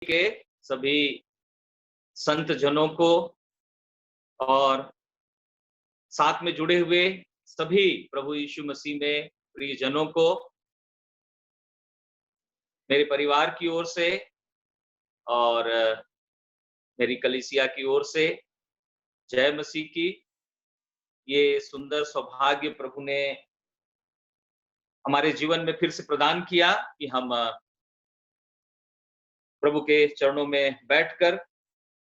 के सभी संत जनों को और साथ में जुड़े हुए सभी प्रभु यीशु मसीह में प्रिय जनों को मेरे परिवार की ओर से और मेरी कलीसिया की ओर से जय मसीह की। ये सुंदर सौभाग्य प्रभु ने हमारे जीवन में फिर से प्रदान किया कि हम प्रभु के चरणों में बैठकर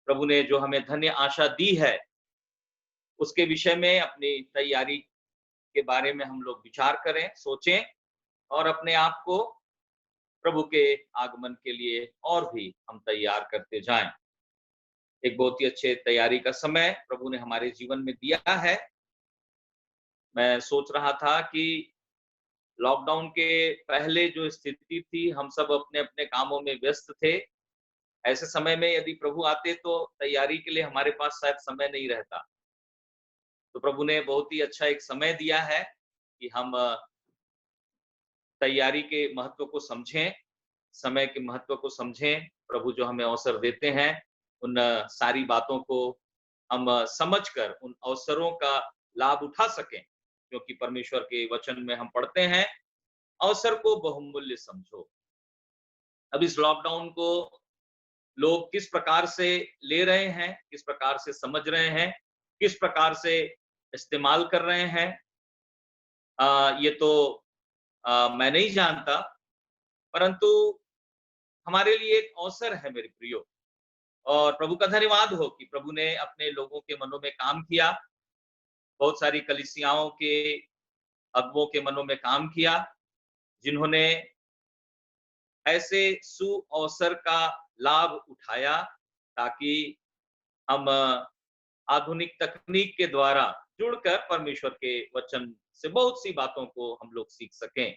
प्रभु ने जो हमें धन्य आशा दी है उसके विषय में अपनी तैयारी के बारे में हम लोग विचार करें, सोचें और अपने आप को प्रभु के आगमन के लिए और भी हम तैयार करते जाएं। एक बहुत ही अच्छे तैयारी का समय प्रभु ने हमारे जीवन में दिया है। मैं सोच रहा था कि लॉकडाउन के पहले जो स्थिति थी, हम सब अपने अपने कामों में व्यस्त थे। ऐसे समय में यदि प्रभु आते तो तैयारी के लिए हमारे पास शायद समय नहीं रहता। तो प्रभु ने बहुत ही अच्छा एक समय दिया है कि हम तैयारी के महत्व को समझें, समय के महत्व को समझें। प्रभु जो हमें अवसर देते हैं उन सारी बातों को हम समझकर उन अवसरों का लाभ उठा सकें, क्योंकि परमेश्वर के वचन में हम पढ़ते हैं, अवसर को बहुमूल्य समझो। अब इस लॉकडाउन को लोग किस प्रकार से ले रहे हैं, किस प्रकार से समझ रहे हैं, किस प्रकार से इस्तेमाल कर रहे हैं, ये तो मैं नहीं जानता, परंतु हमारे लिए एक अवसर है मेरे प्रियो। और प्रभु का धन्यवाद हो कि प्रभु ने अपने लोगों के मनों में काम किया, बहुत सारी कलीसियाओं के अगुवों के मनों में काम किया, जिन्होंने ऐसे सुअवसर का लाभ उठाया ताकि हम आधुनिक तकनीक के द्वारा जुड़कर परमेश्वर के वचन से बहुत सी बातों को हम लोग सीख सकें।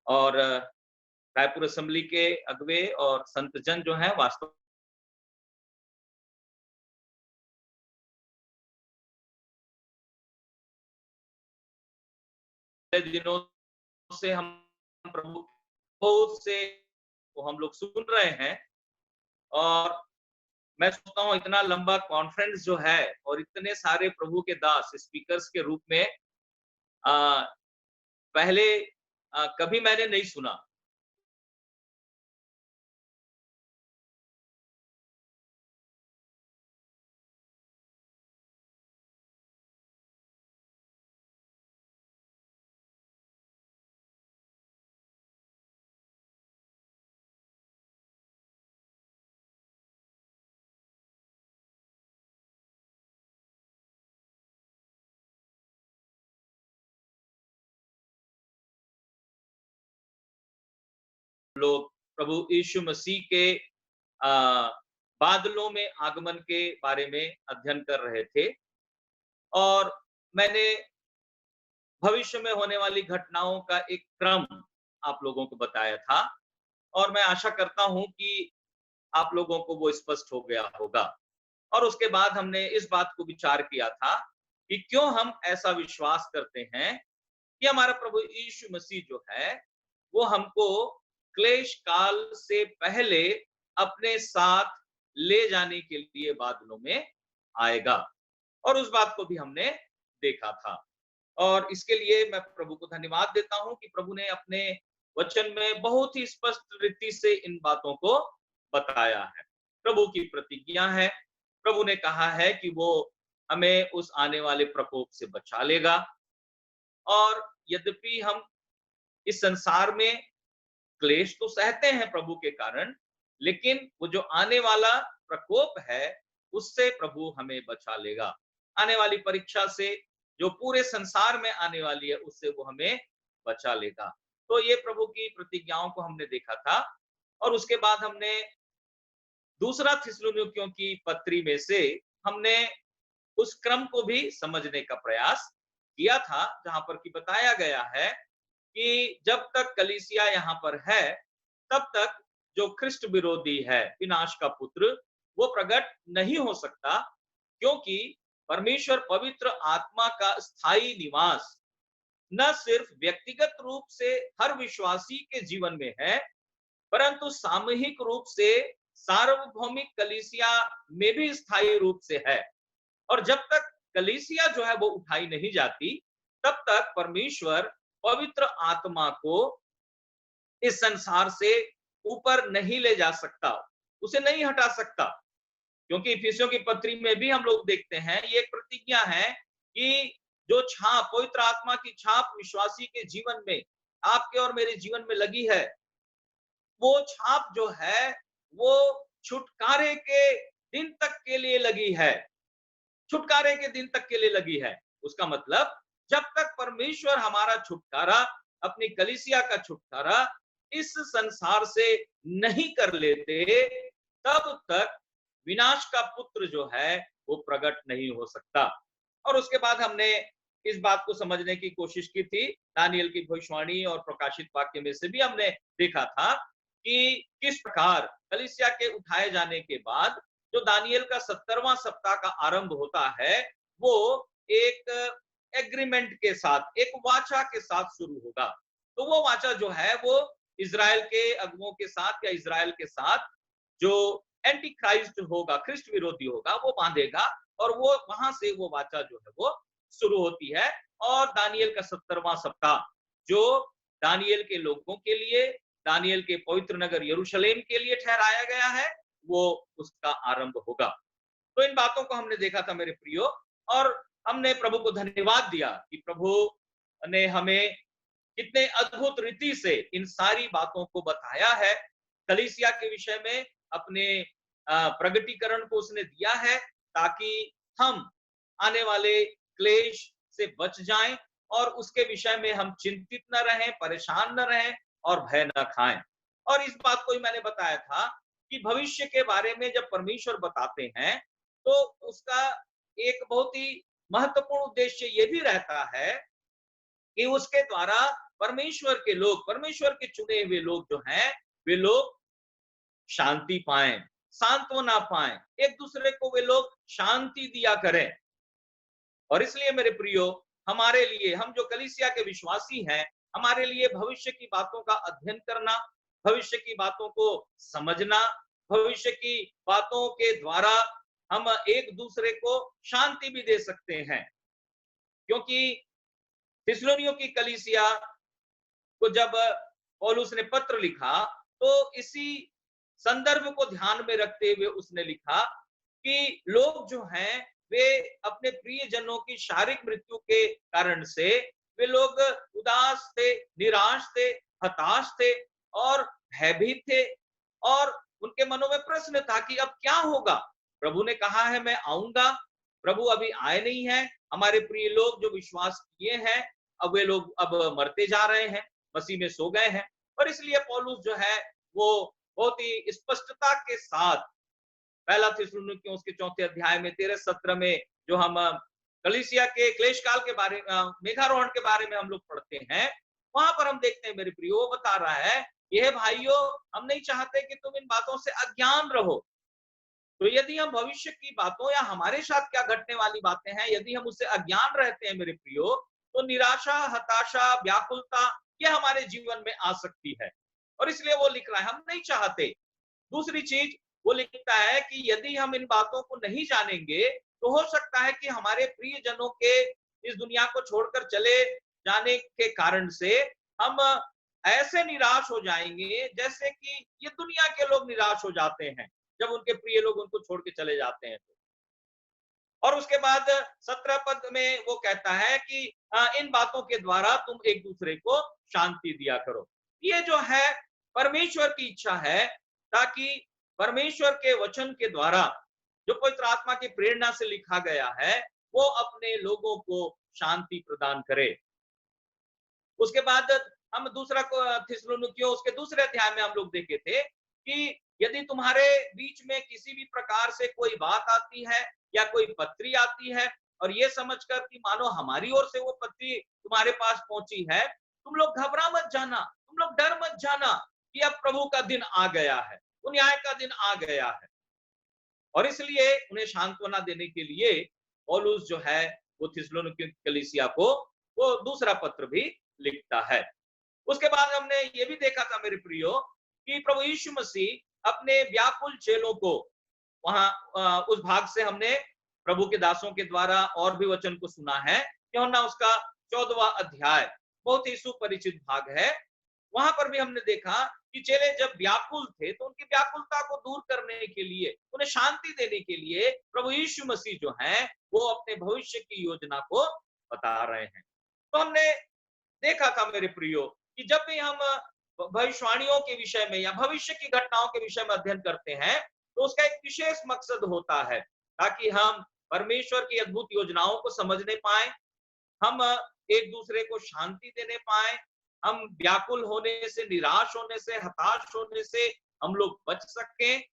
और रायपुर असेंबली के अगुवे और संत जन जो हैं वास्तव दिनों से हम प्रभु बहुत से को हम लोग सुन रहे हैं। और मैं सोचता हूँ इतना लंबा कॉन्फ्रेंस जो है और इतने सारे प्रभु के दास स्पीकर्स के रूप में आ, पहले कभी मैंने नहीं सुना। लोग प्रभु यीशु मसीह के आ, बादलों में आगमन के बारे में अध्ययन कर रहे थे और मैंने भविष्य में होने वाली घटनाओं का एक क्रम आप लोगों को बताया था और मैं आशा करता हूं कि आप लोगों को वो स्पष्ट हो गया होगा। और उसके बाद हमने इस बात को विचार किया था कि क्यों हम ऐसा विश्वास करते हैं कि हमारा प्रभु यीशु मसीह जो है वो हमको क्लेश काल से पहले अपने साथ ले जाने के लिए बादलों में आएगा। और उस बात को भी हमने देखा था और इसके लिए मैं प्रभु को धन्यवाद देता हूं कि प्रभु ने अपने वचन में बहुत ही स्पष्ट रीति से इन बातों को बताया है। प्रभु की प्रतिज्ञा है, प्रभु ने कहा है कि वो हमें उस आने वाले प्रकोप से बचा लेगा। और यद्यपि हम इस संसार में क्लेश तो सहते हैं प्रभु के कारण, लेकिन वो जो आने वाला प्रकोप है उससे प्रभु हमें बचा लेगा। आने वाली परीक्षा से जो पूरे संसार में आने वाली है उससे वो हमें बचा लेगा। तो ये प्रभु की प्रतिज्ञाओं को हमने देखा था और उसके बाद हमने दूसरा थिस्सलुनीकियों की पत्री में से हमने उस क्रम को भी समझने का प्रयास किया था, जहां पर कि बताया गया है कि जब तक कलीसिया यहाँ पर है तब तक जो ख्रिस्ट विरोधी है, विनाश का पुत्र, वो प्रकट नहीं हो सकता, क्योंकि परमेश्वर पवित्र आत्मा का स्थायी निवास न सिर्फ व्यक्तिगत रूप से हर विश्वासी के जीवन में है, परंतु सामूहिक रूप से सार्वभौमिक कलीसिया में भी स्थायी रूप से है। और जब तक कलीसिया जो है वो उठाई नहीं जाती, तब तक परमेश्वर पवित्र आत्मा को इस संसार से ऊपर नहीं ले जा सकता, उसे नहीं हटा सकता। क्योंकि इफिसियों की पत्री में भी हम लोग देखते हैं, ये एक प्रतिज्ञा है कि जो छाप, पवित्र आत्मा की छाप विश्वासी के जीवन में, आपके और मेरे जीवन में लगी है, वो छाप जो है वो छुटकारे के दिन तक के लिए लगी है। छुटकारे के दिन तक के लिए लगी है। उसका मतलब जब तक परमेश्वर हमारा छुटकारा, अपनी कलीसिया का छुटकारा इस संसार से नहीं कर लेते, तब तक विनाश का पुत्र जो है वो प्रकट नहीं हो सकता। और उसके बाद हमने इस बात को समझने की कोशिश की थी, दानियल की भविष्यवाणी और प्रकाशित वाक्य में से भी हमने देखा था कि किस प्रकार कलीसिया के उठाए जाने के बाद जो दानियल का 70वां सप्ताह का आरंभ होता है, वो एक एग्रीमेंट के साथ, एक वाचा के साथ शुरू होगा। तो वो वाचा जो है वो इजराइल के अगुओं के साथ या इजराइल के साथ जो एंटी क्राइस्ट होगा, ख्रिस्ट विरोधी होगा, वो बांधेगा। और वो वहां से वो वाचा जो है वो शुरू होती है। और दानियल का 70वां सप्ताह जो दानियल के लोगों के लिए, दानियल के पवित्र नगर यरूशलेम के लिए ठहराया गया है, वो उसका आरंभ होगा। तो इन बातों को हमने देखा था मेरे प्रियो, और हमने प्रभु को धन्यवाद दिया कि प्रभु ने हमें कितने अद्भुत रीति से इन सारी बातों को बताया है। कलीसिया के विषय में अपने प्रगटीकरण को उसने दिया है, ताकि हम आने वाले क्लेश से बच जाएं और उसके विषय में हम चिंतित न रहें, परेशान न रहें और भय न खाएं। और इस बात को ही मैंने बताया था कि भविष्य के बारे में जब परमेश्वर बताते हैं, तो उसका एक बहुत ही महत्वपूर्ण उद्देश्य ये भी रहता है कि उसके द्वारा परमेश्वर के लोग, परमेश्वर के चुने हुए लोग जो हैं, वे लोग शांति पाएं, सांत्वना पाएं, एक दूसरे को वे लोग शांति दिया करें। और इसलिए मेरे प्रियो, हमारे लिए, हम जो कलीसिया के विश्वासी हैं, हमारे लिए भविष्य की बातों का अध्ययन करना, भविष्य की बातों को समझना, भविष्य की बातों के द्वारा हम एक दूसरे को शांति भी दे सकते हैं। क्योंकि थिस्सलुनीयों की कलीसिया को जब पौलुस ने पत्र लिखा, तो इसी संदर्भ को ध्यान में रखते हुए उसने लिखा कि लोग जो हैं वे अपने प्रिय जनों की शारीरिक मृत्यु के कारण से वे लोग उदास थे, निराश थे, हताश थे और भयभीत थे। और उनके मनों में प्रश्न था कि अब क्या होगा। प्रभु ने कहा है मैं आऊंगा, प्रभु अभी आए नहीं है। हमारे प्रिय लोग जो विश्वास किए हैं, अब वे लोग अब मरते जा रहे हैं, मसीह में सो गए हैं। और इसलिए पौलुस जो है वो बहुत ही स्पष्टता के साथ पहला थिस्सलुनीकियों उसके 4 अध्याय में 13-17 में जो हम कलीसिया के क्लेश काल के बारे, मेघारोहण के बारे में हम लोग पढ़ते हैं, वहां पर हम देखते हैं मेरे प्रियो, वो बता रहा है, यह भाइयों, हम नहीं चाहते कि तुम इन बातों से अज्ञान रहो। तो यदि हम भविष्य की बातों या हमारे साथ क्या घटने वाली बातें हैं, यदि हम उससे अज्ञान रहते हैं मेरे प्रियो, तो निराशा, हताशा, व्याकुलता ये हमारे जीवन में आ सकती है। और इसलिए वो लिख रहा है, हम नहीं चाहते। दूसरी चीज वो लिखता है कि यदि हम इन बातों को नहीं जानेंगे, तो हो सकता है कि हमारे प्रिय जनों के इस दुनिया को छोड़कर चले जाने के कारण से हम ऐसे निराश हो जाएंगे जैसे कि ये दुनिया के लोग निराश हो जाते हैं जब उनके प्रिय लोग उनको छोड़ के चले जाते हैं। और उसके बाद 17 पद में वो कहता है कि इन बातों के द्वारा तुम एक दूसरे को शांति दिया करो। ये जो है परमेश्वर की इच्छा है, ताकि परमेश्वर के वचन के द्वारा जो पवित्र आत्मा की प्रेरणा से लिखा गया है, वो अपने लोगों को शांति प्रदान करे। उसके बाद हम दूसरा थिस्सलुनीकियों उसके दूसरे अध्याय में हम लोग देखे थे कि यदि तुम्हारे बीच में किसी भी प्रकार से कोई बात आती है या कोई पत्री आती है, और ये समझकर कि मानो हमारी ओर से वो पत्री तुम्हारे पास पहुंची है, तुम लोग घबरा मत जाना, तुम लोग डर मत जाना कि अब प्रभु का दिन आ गया है, वो न्याय का दिन आ गया है। और इसलिए उन्हें सांत्वना देने के लिए पौलुस जो है वो थिस्सलुनीकियों की कलीसिया को वो दूसरा पत्र भी लिखता है। उसके बाद हमने ये भी देखा था मेरे प्रियो कि प्रभु यीशु मसीह अपने व्याकुल चेलों को वहां उस भाग से हमने प्रभु के दासों के द्वारा और भी वचन को सुना है। यूहन्ना उसका 14वां अध्याय बहुत ही सुपरिचित भाग है। वहां पर भी हमने देखा कि चेले जब व्याकुल थे तो उनकी व्याकुलता को दूर करने के लिए, उन्हें शांति देने के लिए प्रभु यीशु मसीह जो है वो अपने भविष्य की योजना को बता रहे हैं। तो हमने देखा था मेरे प्रियो कि जब भी हम भविष्यवाणियों के विषय में या भविष्य की घटनाओं के विषय में अध्ययन करते हैं तो उसका एक विशेष मकसद होता है ताकि हम परमेश्वर की अद्भुत योजनाओं को समझने पाए, हम एक दूसरे को शांति देने पाए, हम व्याकुल होने से, निराश होने से, हताश होने से हम लोग बच सकें।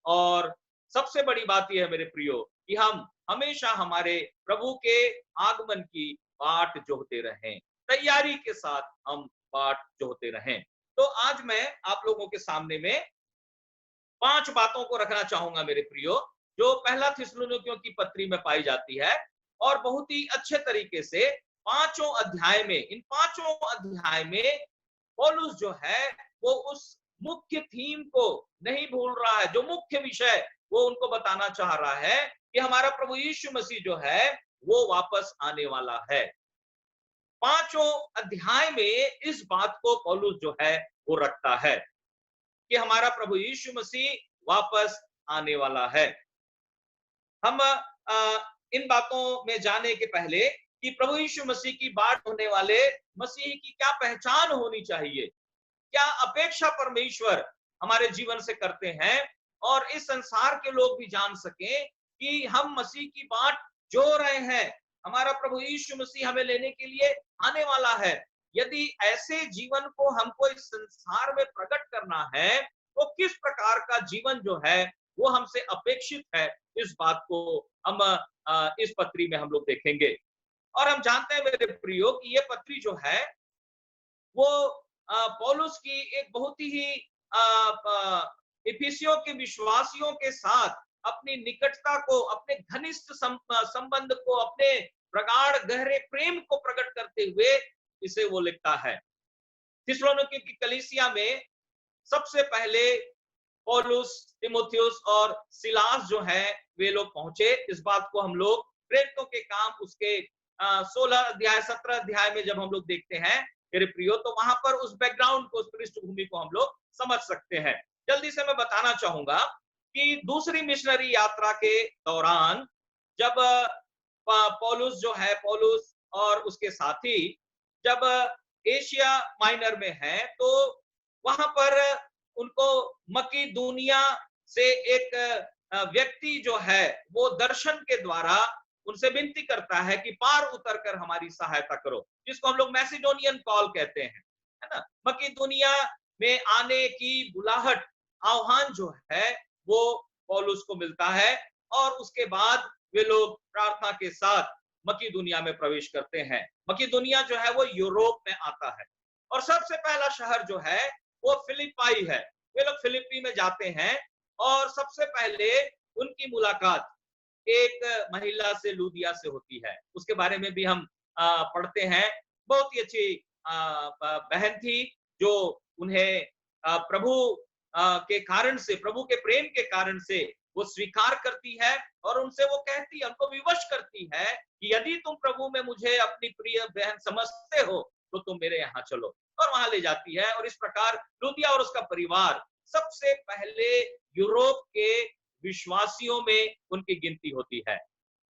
और सबसे बड़ी बात यह है मेरे प्रियो कि हम हमेशा हमारे प्रभु के आगमन की बाट जोहते रहें, तैयारी के साथ हम बाट जोहते रहें। तो आज मैं आप लोगों के सामने में 5 बातों को रखना चाहूंगा मेरे प्रियो, जो पहला थिस्सलुनीकियों की पत्री में पाई जाती है और बहुत ही अच्छे तरीके से पांचों अध्याय में, इन पांचों अध्याय में पौलुस जो है वो उस मुख्य थीम को नहीं भूल रहा है, जो मुख्य विषय वो उनको बताना चाह रहा है कि हमारा प्रभु यीशु मसीह जो है वो वापस आने वाला है। पांचों अध्याय में इस बात को पौलुस जो है वो रखता है कि हमारा प्रभु यीशु मसीह वापस आने वाला है। हम इन बातों में जाने के पहले कि प्रभु यीशु मसीह की बाट होने वाले मसीह की क्या पहचान होनी चाहिए, क्या अपेक्षा परमेश्वर हमारे जीवन से करते हैं और इस संसार के लोग भी जान सकें कि हम मसीह की बाट जो रहे हैं, हमारा प्रभु यीशु मसीह हमें लेने के लिए आने वाला है। यदि ऐसे जीवन को हमको इस संसार में प्रकट करना है तो किस प्रकार का जीवन जो है वो हमसे अपेक्षित है, इस बात को हम इस पत्री में हम लोग देखेंगे। और हम जानते हैं मेरे प्रियो कि ये पत्री जो है वो पौलुस की एक बहुत ही इफिसियों के विश्वासियों के साथ अपनी निकटता को, अपने घनिष्ठ संबंध को, अपने प्रगाढ़ गहरे प्रेम को प्रकट करते हुए इसे वो लिखता है। थिस्सलुनीके की कलीसिया में सबसे पहले पौलुस, तिमोथियुस और सिलास जो है वे लोग पहुंचे। इस बात को हम लोग प्रेरितों के काम उसके 16 अध्याय 17 अध्याय में जब हम लोग देखते हैं मेरे प्रियो, तो वहां पर उस बैकग्राउंड को, उस पृष्ठभूमि को हम लोग समझ सकते हैं। जल्दी से मैं बताना चाहूंगा कि दूसरी मिशनरी यात्रा के दौरान जब पौलुस जो है, पौलुस और उसके साथी जब एशिया माइनर में है तो वहां पर उनको मकीदुनिया से एक व्यक्ति जो है वो दर्शन के द्वारा उनसे विनती करता है कि पार उतर कर हमारी सहायता करो, जिसको हम लोग मैसिडोनियन कॉल कहते हैं, है ना। मकीदुनिया में आने की बुलाहट, आह्वान जो है वो पौलुस को मिलता है और उसके बाद वे लोग प्रार्थना के साथ मकीदुनिया में प्रवेश करते हैं। मकीदुनिया जो है वो यूरोप में आता है और सबसे पहला शहर जो है वो फिलिपाई है। वे लोग फिलिपी में जाते हैं और सबसे पहले उनकी मुलाकात एक महिला से, लूदिया से होती है। उसके बारे में भी हम पढ़ते हैं। बहुत ही अच्छी बहन थी जो उन्हें प्रभु के कारण से, प्रभु के प्रेम के कारण से वो स्वीकार करती है और उनसे वो कहती है, उनको विवश करती है कि यदि तुम प्रभु में मुझे अपनी प्रिय बहन समझते हो तो तुम मेरे यहाँ चलो, और वहां ले जाती है। और इस प्रकार लूदिया और उसका परिवार सबसे पहले यूरोप के विश्वासियों में उनकी गिनती होती है।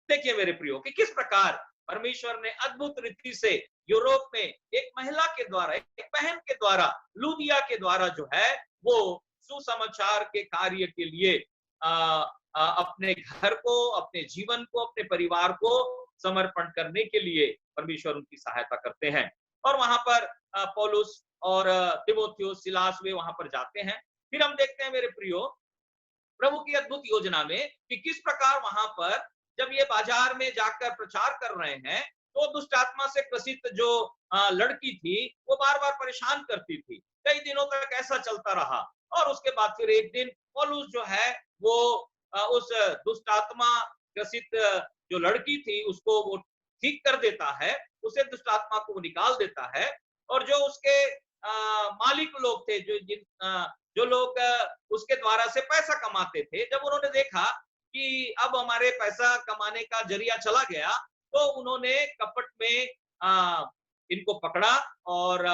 देखिए मेरे प्रियो कि किस प्रकार परमेश्वर ने अद्भुत रीति से यूरोप में एक महिला के द्वारा, एक बहन के द्वारा, लूदिया के द्वारा जो है वो सुसमाचार के कार्य के लिए अपने घर को, अपने जीवन को, अपने परिवार को समर्पण करने के लिए परमेश्वर उनकी सहायता करते हैं। और वहां पर पौलुस और तिमोथियुस, सिलास वे वहां पर जाते हैं। फिर हम देखते हैं मेरे प्रियो प्रभु की अद्भुत योजना में कि किस प्रकार वहां पर जब ये बाजार में जाकर प्रचार कर रहे हैं तो दुष्ट आत्मा से ग्रसित जो लड़की थी वो बार बार परेशान करती थी। कई दिनों तक ऐसा चलता रहा और उसके बाद फिर एक दिन पौलुस जो है वो उस दुष्ट आत्मा ग्रसित जो लड़की थी उसको वो ठीक कर देता है, उसे दुष्ट आत्मा को निकाल देता है। और जो उसके मालिक लोग थे, जो लोग उसके द्वारा से पैसा कमाते थे, जब उन्होंने देखा कि अब हमारे पैसा कमाने का जरिया चला गया, तो उन्होंने कपट में इनको पकड़ा और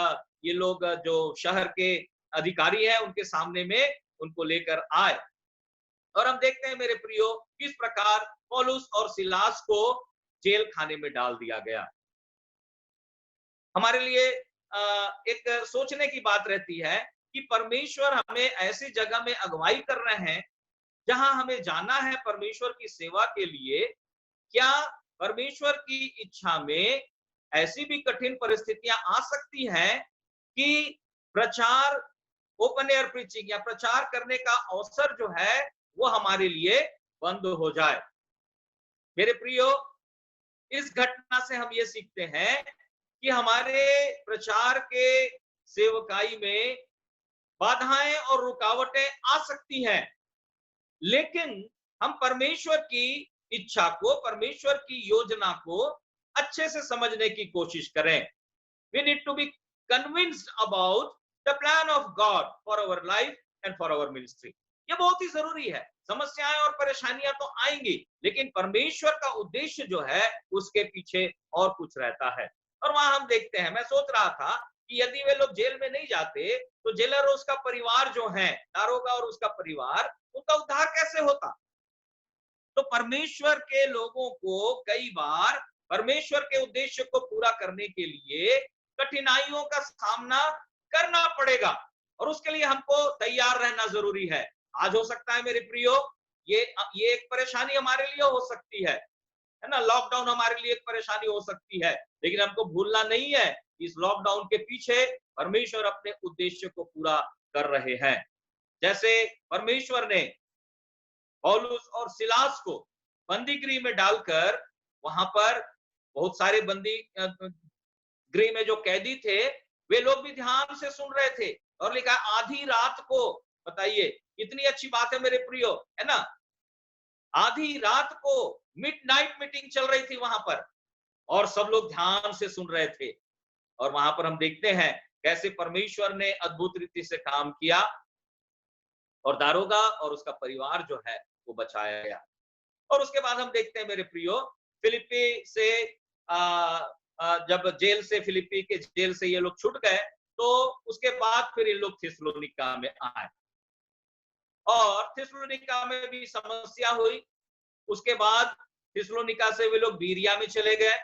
ये लोग जो शहर के अधिकारी हैं उनके सामने में उनको लेकर आए। और हम देखते हैं मेरे प्रियो, किस प्रकार पौलुस और सिलास को जेल खाने में डाल दिया गया। हमारे लिए एक सोचने की बात रहती है कि परमेश्वर हमें ऐसी जगह में अगुवाई कर रहे हैं जहां हमें जाना है परमेश्वर की सेवा के लिए। क्या परमेश्वर की इच्छा में ऐसी भी कठिन परिस्थितियां आ सकती हैं कि प्रचार, ओपन एयर प्रीचिंग या प्रचार करने का अवसर जो है वो हमारे लिए बंद हो जाए। मेरे प्रियो, इस घटना से हम ये सीखते हैं कि हमारे प्रचार के सेवकाई में बाधाएं और रुकावटें आ सकती हैं, लेकिन हम परमेश्वर की इच्छा को, परमेश्वर की योजना को अच्छे से समझने की कोशिश करें। We need to be convinced about the plan of God for our life and for our ministry. ये बहुत ही जरूरी है। समस्याएं और परेशानियां तो आएंगी, लेकिन परमेश्वर का उद्देश्य जो है उसके पीछे और कुछ रहता है। और वहां हम देखते हैं, मैं सोच रहा था कि यदि वे लोग जेल में नहीं जाते तो जेलर और उसका परिवार जो है, दारोगा और उसका परिवार, उनका उद्धार कैसे होता। तो परमेश्वर के लोगों को कई बार परमेश्वर के उद्देश्य को पूरा करने के लिए कठिनाइयों का सामना करना पड़ेगा, और उसके लिए हमको तैयार रहना जरूरी है। आज हो सकता है मेरे प्रियो, ये एक परेशानी हमारे लिए हो सकती है ना, लॉकडाउन हमारे लिए एक परेशानी हो सकती है, लेकिन हमको भूलना नहीं है इस लॉकडाउन के पीछे परमेश्वर अपने उद्देश्य को पूरा कर रहे हैं। जैसे परमेश्वर ने पौलुस और सिलास को बंदी गृह में डालकर, वहां पर बहुत सारे बंदी गृह में जो कैदी थे वे लोग भी ध्यान से सुन रहे थे, और लिखा आधी रात को, बताइए कितनी अच्छी बात है मेरे प्रियो, है ना। आधी रात को मिडनाइट मीटिंग चल रही थी वहां पर, और सब लोग ध्यान से सुन रहे थे। और वहां पर हम देखते हैं कैसे परमेश्वर ने अद्भुत रीति से काम किया, और दारोगा और उसका परिवार जो है वो बचाया गया। और उसके बाद हम देखते हैं मेरे प्रियो, फिलिप्पी से जब फिलिप्पी के जेल से ये लोग छूट गए, तो उसके बाद फिर ये लोग थिस्सलुनीका में आए, और थिस्सलुनीका में भी समस्या हुई। उसके बाद थिस्सलुनीका से वे लोग बीरिया में चले गए।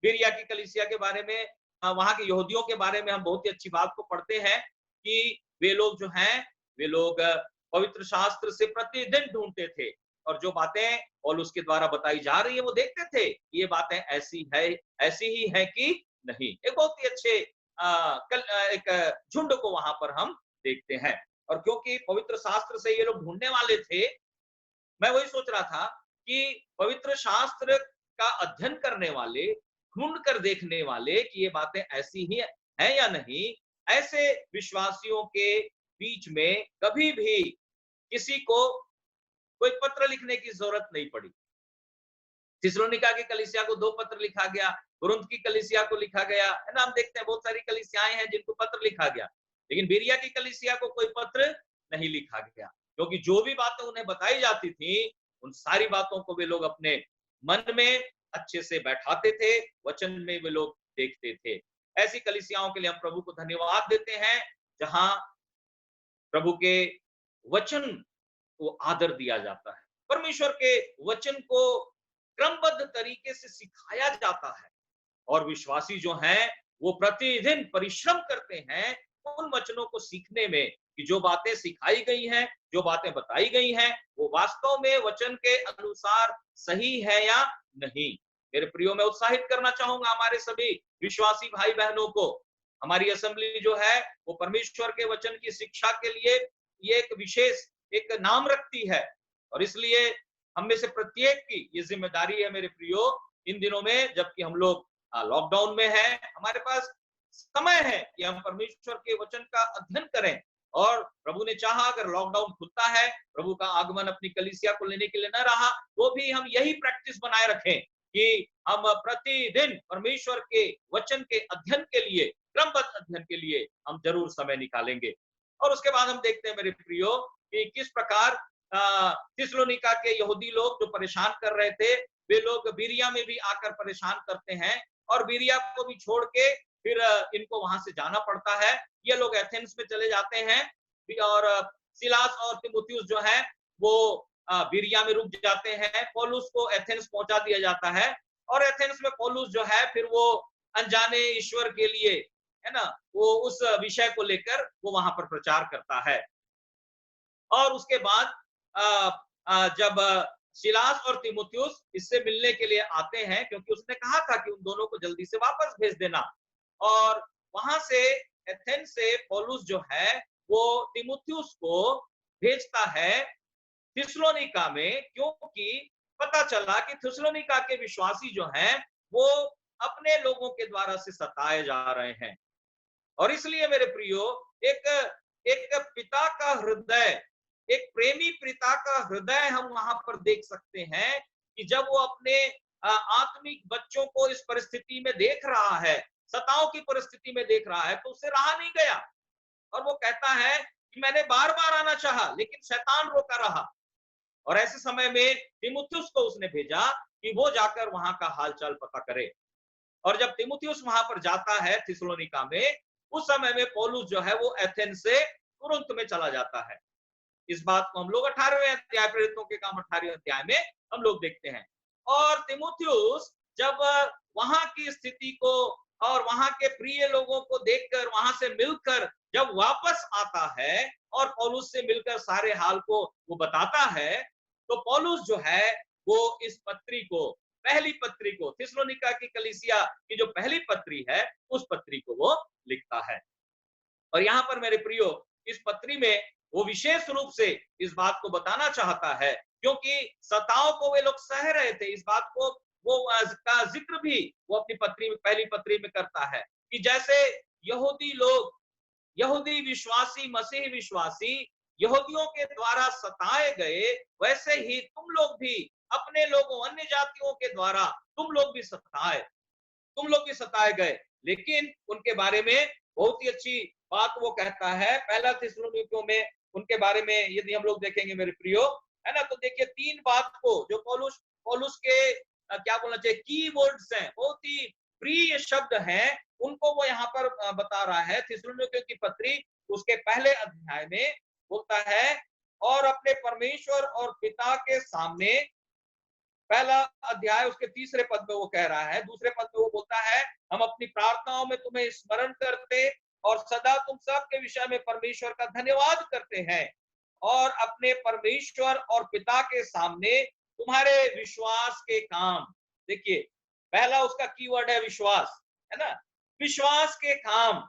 बीरिया की कलीसिया के बारे में, वहां के यहूदियों के बारे में हम बहुत ही अच्छी बात को पढ़ते हैं कि वे लोग जो हैं, वे लोग पवित्र शास्त्र से प्रतिदिन ढूंढते थे, और जो बातें पौलुस के द्वारा बताई जा रही है वो देखते थे ये बातें ऐसी ही है कि नहीं। एक बहुत ही अच्छे एक झुंड को वहां पर हम देखते हैं, और क्योंकि पवित्र शास्त्र से ये लोग ढूंढने वाले थे, मैं वही सोच रहा था कि पवित्र शास्त्र का अध्ययन करने वाले, ढूंढ कर देखने वाले कि ये बातें ऐसी ही है या नहीं, ऐसे विश्वासियों के बीच में कभी भी किसी को कोई पत्र लिखने की जरूरत नहीं पड़ी। थिस्सलुनीका की कलीसिया को 2 पत्र लिखा गया, कुरिन्थ की कलीसिया को लिखा गया, है ना। हम देखते हैं बहुत सारी कलीसियाएं हैं जिनको पत्र लिखा गया, लेकिन बीरिया की कलीसिया को कोई पत्र नहीं लिखा गया, क्योंकि जो भी बातें उन्हें बताई जाती थी उन सारी बातों को वे लोग अपने मन में अच्छे से बैठाते थे, वचन में वे लोग देखते थे। ऐसी कलीसियाओं के लिए हम प्रभु को धन्यवाद देते हैं जहां प्रभु के वचन को आदर दिया जाता है, परमेश्वर के वचन को क्रमबद्ध तरीके से सिखाया जाता है, और विश्वासी जो हैं वो प्रतिदिन परिश्रम करते हैं उन वचनों को सीखने में कि जो बातें सिखाई गई हैं, जो बातें बताई गई हैं, वो वास्तव में वचन के अनुसार सही है या नहीं। मेरे प्रियो, मैं उत्साहित करना चाहूंगा हमारे सभी विश्वासी भाई बहनों को। हमारी असेंबली जो है वो परमेश्वर के वचन की शिक्षा के लिए ये एक विशेष एक नाम रखती है, और इसलिए हम में से प्रत्येक की ये जिम्मेदारी है मेरे प्रियो, इन दिनों में जबकि हम लोग लॉकडाउन में हैं, हमारे पास समय है कि हम परमेश्वर के वचन का अध्ययन करें, और प्रभु ने चाहा अगर लॉकडाउन खुलता है, प्रभु का आगमन अपनी कलीसिया को लेने के लिए न रहा, तो भी हम यही प्रैक्टिस बनाए रखें कि हम प्रतिदिन परमेश्वर के वचन के अध्ययन के लिए, क्रमबद्ध अध्ययन के लिए हम जरूर समय निकालेंगे। और उसके बाद हम देखते हैं मेरे प्रियो कि किस प्रकार थिस्सलुनीका के यहूदी लोग जो परेशान कर रहे थे, वे लोग बिरिया में भी आकर परेशान करते हैं, और बिरिया को भी छोड़ के फिर इनको वहां से जाना पड़ता है। ये लोग एथेंस में चले जाते हैं, और सिलास और तीमुथियुस जो है वो बिरिया में रुक जाते हैं। पौलुस को एथेंस पहुंचा दिया जाता है, और एथेंस में पौलुस जो है फिर वो अनजाने ईश्वर के लिए, है ना, वो उस विषय को लेकर वो वहां पर प्रचार करता है। और उसके बाद जब सिलास और तीमुथियुस इससे मिलने के लिए आते हैं, क्योंकि उसने कहा था कि उन दोनों को जल्दी से वापस भेज देना, और वहां से एथेंस से पौलुस जो है वो तीमुथियुस को भेजता है थिस्सलुनीका में, क्योंकि पता चला कि थिस्सलुनीका के विश्वासी जो हैं वो अपने लोगों के द्वारा से सताए जा रहे हैं। और इसलिए मेरे प्रियो, एक एक पिता का हृदय, एक प्रेमी पिता का हृदय हम वहां पर देख सकते हैं कि जब वो अपने आत्मिक बच्चों को इस परिस्थिति में देख रहा है, सताओं की परिस्थिति में देख रहा है, तो उससे रहा नहीं गया, और वो कहता है कि मैंने बार बार आना चाहा लेकिन शैतान रोका रहा। और ऐसे समय में तीमुथियुस को उसने भेजा कि वो जाकर वहां का हालचाल पता करे। और जब तीमुथियुस वहां पर जाता है थिस्सलुनीका में, उस समय में पौलुस जो है वो एथेंस से तुरंत में चला जाता है। इस बात को हम लोग 18वें अध्याय, प्रेरितों के काम 18वें अध्याय में हम लोग देखते हैं। और तीमुथियुस जब वहां की स्थिति को और वहां के प्रिय लोगों को देखकर, वहां से मिलकर जब वापस आता है और पौलुस से मिलकर सारे हाल को वो बताता है, तो पौलुस जो है वो इस पत्री को, पहली पत्री को, थिस्सलुनीका की कलीसिया की जो पहली पत्री है, उस पत्री को वो लिखता है। और यहां पर मेरे प्रियो, इस पत्री में वो विशेष रूप से इस बात को बताना चाहता है, क्योंकि सताओं को वे लोग सह रहे थे, इस बात को वो का जिक्र भी वो अपनी पत्री में, पहली पत्री में करता है कि जैसे यहूदी लोग, यहूदी विश्वासी, मसीही विश्वासी यहूदियों के द्वारा सताए गए, वैसे ही तुम लोग भी अपने लोगों, अन्य जातियों के द्वारा तुम लोग भी सताए गए। लेकिन उनके बारे में बहुत ही अच्छी बात वो कहता है, पहला थिस्सलुनीकियों में उनके बारे में यदि हम लोग देखेंगे मेरे प्रियो, है ना, तो देखिए 3 बात को जो पौलुस पौलुस के क्या बोलना चाहिए, की वर्ड्स हैं, बहुत ही प्रिय शब्द हैं, उनको वो यहाँ पर बता रहा है। थिस्सलुनीकियों की पत्री उसके पहले अध्याय में बोलता है, और अपने परमेश्वर और पिता के सामने, पहला अध्याय उसके तीसरे पद में वो कह रहा है, दूसरे पद में वो बोलता है, हम अपनी प्रार्थनाओं में तुम्हें स्मरण करते और सदा तुम सब के विषय में परमेश्वर का धन्यवाद करते हैं, और अपने परमेश्वर और पिता के सामने तुम्हारे विश्वास के काम, देखिए पहला उसका कीवर्ड है विश्वास, है ना, विश्वास के काम।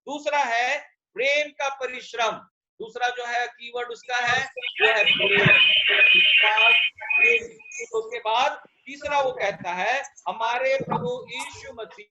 दूसरा है प्रेम का परिश्रम, दूसरा जो है कीवर्ड उसका है वो है प्रेम, विश्वास, प्रेम। तो उसके बाद तीसरा वो कहता है हमारे प्रभु यीशु मसीह,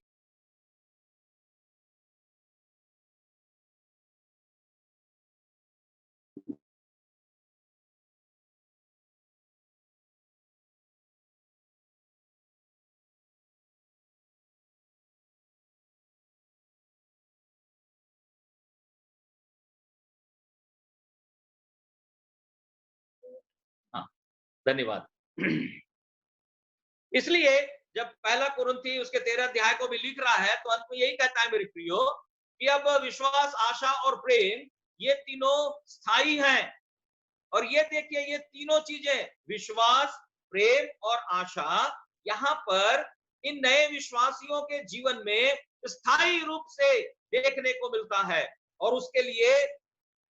हाँ, धन्यवाद। इसलिए जब पहला कुरिन्थी उसके 13 अध्याय को भी लिख रहा है, तो अंत में यही कहता है मेरे प्रियो कि अब विश्वास, आशा और प्रेम, ये तीनों स्थायी हैं। और ये देखिए, ये तीनों चीजें, विश्वास, प्रेम और आशा, यहाँ पर इन नए विश्वासियों के जीवन में स्थायी रूप से देखने को मिलता है। और उसके लिए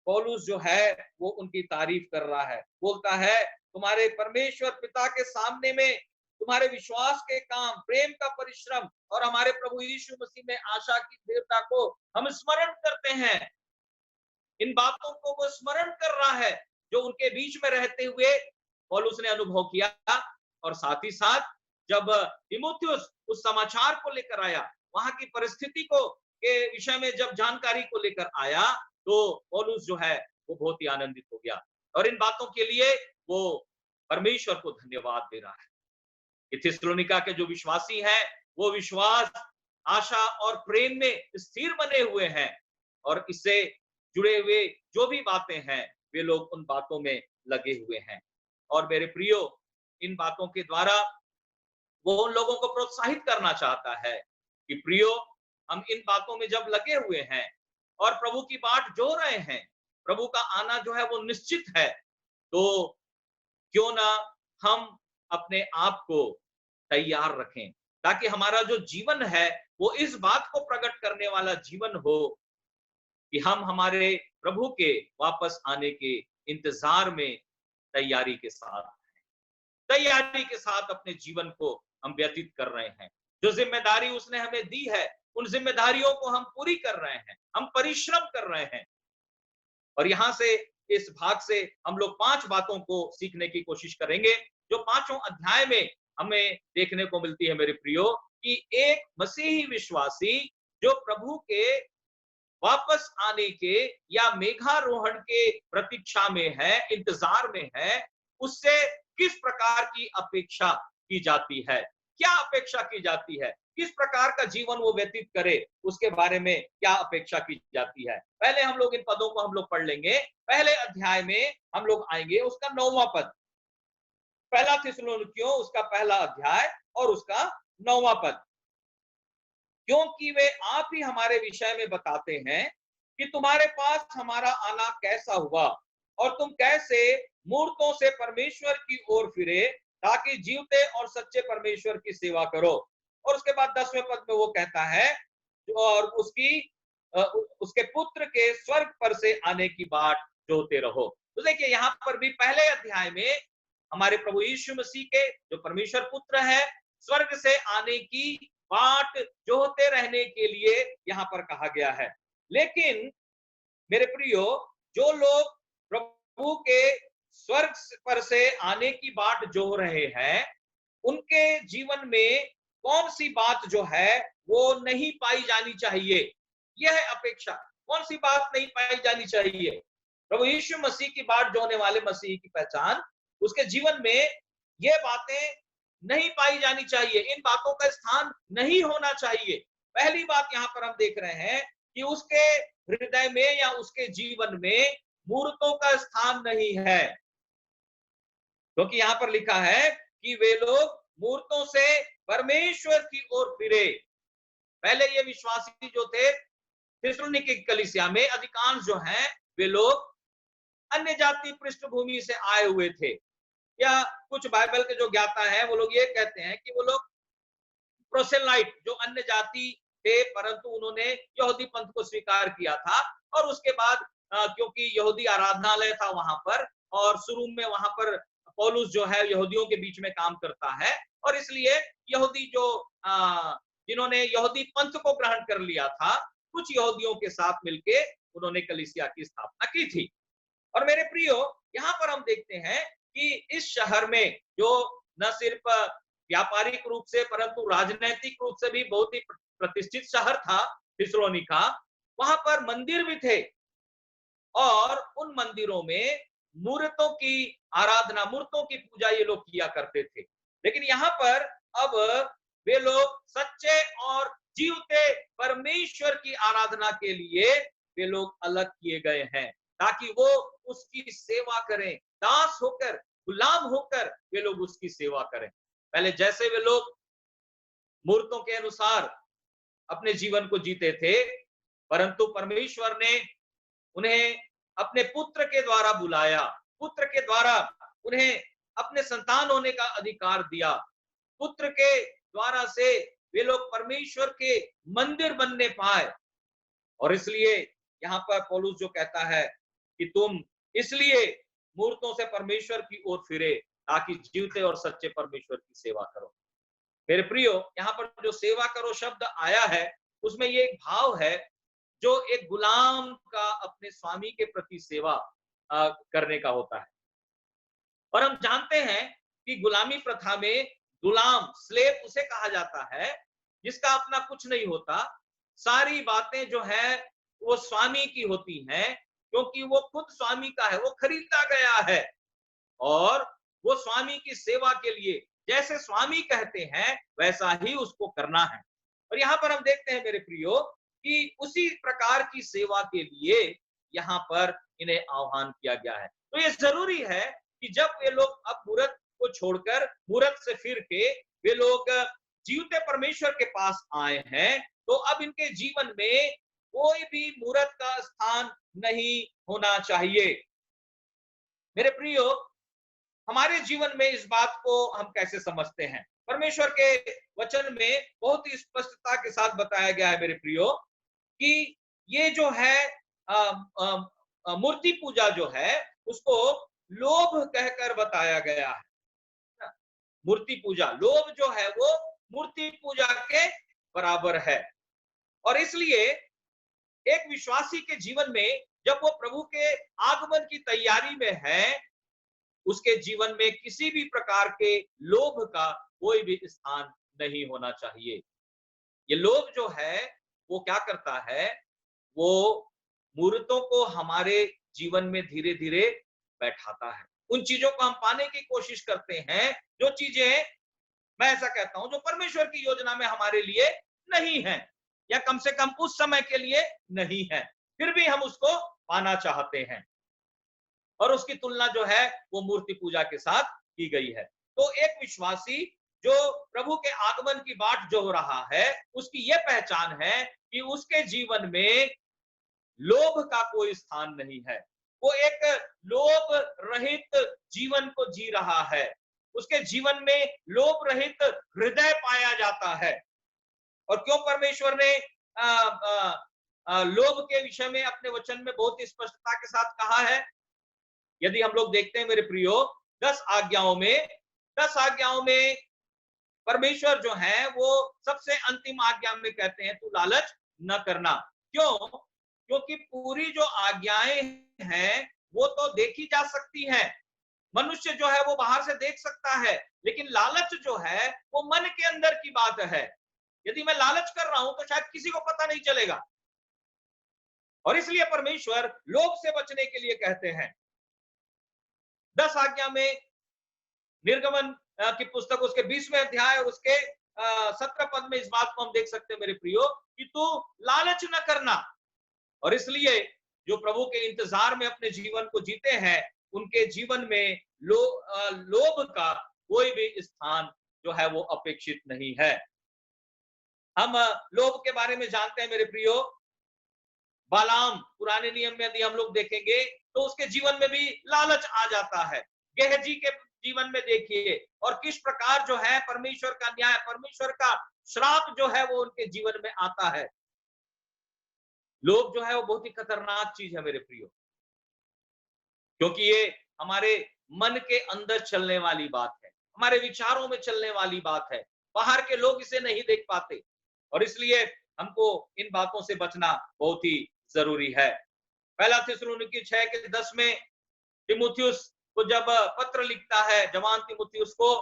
पौलुस जो है वो उनकी तारीफ कर रहा है, बोलता है तुम्हारे परमेश्वर पिता के सामने में तुम्हारे विश्वास के काम, प्रेम का परिश्रम और हमारे प्रभु यीशु मसीह में आशा की दृढ़ता को हम स्मरण करते हैं। इन बातों को वो स्मरण कर रहा है जो उनके बीच में रहते हुए पौलुस ने अनुभव किया। और साथ ही साथ जब तीमुथियुस उस समाचार को लेकर आया, वहां की परिस्थिति को के विषय में जब जानकारी को लेकर आया, तो पौलुस जो है वो बहुत ही आनंदित हो गया, और इन बातों के लिए वो परमेश्वर को धन्यवाद दे रहा है। कि थिस्सलुनीका के जो विश्वासी हैं वो विश्वास, आशा और प्रेम में स्थिर बने हुए हैं, और इससे जुड़े हुए जो भी बातें हैं वे लोग उन बातों में लगे हुए हैं। और मेरे प्रियो, इन बातों के द्वारा वो उन लोगों को प्रोत्साहित करना चाहता है कि प्रियो, हम इन बातों में जब लगे हुए हैं और प्रभु की बाट जो रहे हैं, प्रभु का आना जो है वो निश्चित है, तो क्यों ना हम अपने आप को तैयार रखें, ताकि हमारा जो जीवन है वो इस बात को प्रकट करने वाला जीवन हो कि हम हमारे प्रभु के वापस आने के इंतजार में तैयारी के साथ अपने जीवन को हम व्यतीत कर रहे हैं। जो जिम्मेदारी उसने हमें दी है, उन जिम्मेदारियों को हम पूरी कर रहे हैं, हम परिश्रम कर रहे हैं। और यहां से, इस भाग से हम लोग 5 बातों को सीखने की कोशिश करेंगे, जो पांचों अध्याय में हमें देखने को मिलती है मेरे प्रियो, कि एक मसीही विश्वासी जो प्रभु के वापस आने के या मेघारोहण के प्रतीक्षा में है, इंतजार में है, उससे किस प्रकार की अपेक्षा की जाती है, क्या अपेक्षा की जाती है, किस प्रकार का जीवन वो व्यतीत करे, उसके बारे में क्या अपेक्षा की जाती है। पहले हम लोग इन पदों को हम लोग पढ़ लेंगे। पहले अध्याय में हम लोग आएंगे, उसका 9वां पद, पहला थिस्सलुनीकियों उसका पहला अध्याय और उसका 9वां पद। क्योंकि वे आप ही हमारे विषय में बताते हैं कि तुम्हारे पास हमारा आना कैसा हुआ और तुम कैसे मूर्तों से परमेश्वर की ओर फिरे, ताकि जीवते और सच्चे परमेश्वर की सेवा करो। और उसके बाद 10वें पद में वो कहता है, और उसके पुत्र के स्वर्ग पर से आने की बाट जोते रहो। तो देखिए, यहाँ पर भी पहले अध्याय में हमारे प्रभु यीशु मसीह के जो परमेश्वर पुत्र है, स्वर्ग से आने की बाट जोते रहने के लिए यहां पर कहा गया है। लेकिन मेरे प्रियो, जो लोग प्रभु के स्वर्ग पर से आने की बाट जो रहे हैं, उनके जीवन में कौन सी बात जो है वो नहीं पाई जानी चाहिए। यह है अपेक्षा। कौन सी बात नहीं पाई जानी चाहिए? प्रभु यीशु मसीह की बाट जोने वाले मसीह की पहचान, उसके जीवन में ये बातें नहीं पाई जानी चाहिए, इन बातों का स्थान नहीं होना चाहिए। पहली बात यहां पर हम देख रहे हैं कि उसके हृदय में या उसके जीवन में मूर्तों का स्थान नहीं है, क्योंकि यहां पर लिखा है कि वे लोग मूर्तों से परमेश्वर की ओर फिरे। पहले ये विश्वासी जो थे थिस्सलुनीके की कलीसिया में, अधिकांश जो हैं वे लोग अन्य जाति पृष्ठभूमि से आए हुए थे, या कुछ बाइबल के जो ज्ञाता हैं वो लोग ये कहते हैं कि वो लोग प्रोसेलाइट, जो अन्य जाति थे, परंतु उन्होंने यहूदी पंथ को स्वीकार किया था। और उसके बाद क्योंकि यहूदी आराधनालय था वहां पर, और शुरू में वहां पर पौलुस जो है यहूदियों के बीच में काम करता है, और इसलिए यहूदी जो जिन्होंने यहूदी पंथ को ग्रहण कर लिया था, कुछ यहूदियों के साथ मिलके उन्होंने कलीसिया की स्थापना की थी। और मेरे प्रियो, यहाँ पर हम देखते हैं कि इस शहर में जो न सिर्फ व्यापारिक रूप से परंतु राजनैतिक रूप से भी बहुत ही प्रतिष्ठित शहर था थिस्सलुनीका, वहां पर मंदिर भी थे, और उन मंदिरों में मूर्तों की आराधना, मूर्तों की पूजा ये लोग किया करते थे। लेकिन यहाँ पर अब वे लोग सच्चे और जीवते परमेश्वर की आराधना के लिए वे लोग अलग किए गए हैं, ताकि वो उसकी सेवा करें, दास होकर, गुलाम होकर वे लोग उसकी सेवा करें। पहले जैसे वे लोग मूर्तों के अनुसार अपने जीवन को जीते थे, परंतु परमेश्वर ने उन्हें अपने पुत्र के द्वारा बुलाया, पुत्र के द्वारा उन्हें अपने संतान होने का अधिकार दिया। पुत्र के द्वारा से वे लोग परमेश्वर के मंदिर बनने पाए। और इसलिए यहाँ पर पौलुस जो कहता है कि तुम इसलिए मूर्तों से परमेश्वर की ओर फिरे, ताकि जीवते और सच्चे परमेश्वर की सेवा करो। मेरे प्रियो, यहाँ पर जो सेवा करो शब्द आया है, उसमें ये एक भाव है जो एक गुलाम का अपने स्वामी के प्रति सेवा करने का होता है। और हम जानते हैं कि गुलामी प्रथा में गुलाम, स्लेव उसे कहा जाता है जिसका अपना कुछ नहीं होता, सारी बातें जो है वो स्वामी की होती हैं, क्योंकि वो खुद स्वामी का है, वो खरीदा गया है, और वो स्वामी की सेवा के लिए जैसे स्वामी कहते हैं वैसा ही उसको करना है। और यहाँ पर हम देखते हैं मेरे प्रियो कि उसी प्रकार की सेवा के लिए यहाँ पर इन्हें आह्वान किया गया है। तो ये जरूरी है कि जब वे लोग अब मूरत को छोड़कर, मूरत से फिर के वे लोग जीवते परमेश्वर के पास आए हैं, तो अब इनके जीवन में कोई भी मूरत का स्थान नहीं होना चाहिए। मेरे प्रियो, हमारे जीवन में इस बात को हम कैसे समझते हैं? परमेश्वर के वचन में बहुत ही स्पष्टता के साथ बताया गया है मेरे प्रियो कि ये जो है मूर्ति पूजा जो है उसको लोभ कहकर बताया गया है ना? मूर्ति पूजा, लोभ जो है वो मूर्ति पूजा के बराबर है। और इसलिए एक विश्वासी के जीवन में जब वो प्रभु के आगमन की तैयारी में है, उसके जीवन में किसी भी प्रकार के लोभ का कोई भी स्थान नहीं होना चाहिए। ये लोभ जो है वो क्या करता है, वो मूर्तों को हमारे जीवन में धीरे धीरे बैठाता है। उन चीजों को हम पाने की कोशिश करते हैं जो चीजें, मैं ऐसा कहता हूं, जो परमेश्वर की योजना में हमारे लिए नहीं है, या कम से कम उस समय के लिए नहीं है, फिर भी हम उसको पाना चाहते हैं। और उसकी तुलना जो है वो मूर्ति पूजा के साथ की गई है। तो एक विश्वासी जो प्रभु के आगमन की बाट जो रहा है, उसकी यह पहचान है कि उसके जीवन में लोभ का कोई स्थान नहीं है। वो एक लोभ रहित जीवन को जी रहा है। उसके जीवन में लोभ रहित हृदय पाया जाता है। और क्यों परमेश्वर ने लोभ के विषय में अपने वचन में बहुत ही स्पष्टता के साथ कहा है? यदि हम लोग देखते हैं मेरे प्रियो, 10 आज्ञाओं में परमेश्वर जो है वो सबसे अंतिम आज्ञा में कहते हैं तू लालच न करना। क्यों? क्योंकि पूरी जो आज्ञाएं हैं वो तो देखी जा सकती हैं, मनुष्य जो है वो बाहर से देख सकता है, लेकिन लालच जो है वो मन के अंदर की बात है। यदि मैं लालच कर रहा हूं तो शायद किसी को पता नहीं चलेगा। और इसलिए परमेश्वर लोभ से बचने के लिए कहते हैं। 10 आज्ञा में निर्गमन की पुस्तक उसके 20वें अध्याय और उसके 17 पद में इस बात को हम देख सकते हैं मेरे प्रियो कि तू लालच न करना। और इसलिए जो प्रभु के इंतजार में अपने जीवन को जीते हैं, उनके जीवन में लोभ का कोई भी स्थान जो है वो अपेक्षित नहीं है। हम लोभ के बारे में जानते हैं मेरे प्रियो। बालाम, पुराने नियम में यदि हम लोग देखेंगे तो उसके जीवन में भी लालच आ जाता है। गेहजी के जीवन में देखिए, और किस प्रकार जो है परमेश्वर का न्याय, परमेश्वर का श्राप जो है वो उनके जीवन में आता है। लोभ जो है वो बहुत ही खतरनाक चीज है मेरे प्रियो, क्योंकि ये हमारे मन के अंदर चलने वाली बात है, हमारे विचारों में चलने वाली बात है। बाहर के लोग इसे नहीं देख पाते, और इसलिए हमको इन बातों से बचना बहुत ही जरूरी है। पहला थिस्सलुनीकी 6 के 10 में तिमुथियुस को जब पत्र लिखता है, जवान तिमुथियुस को,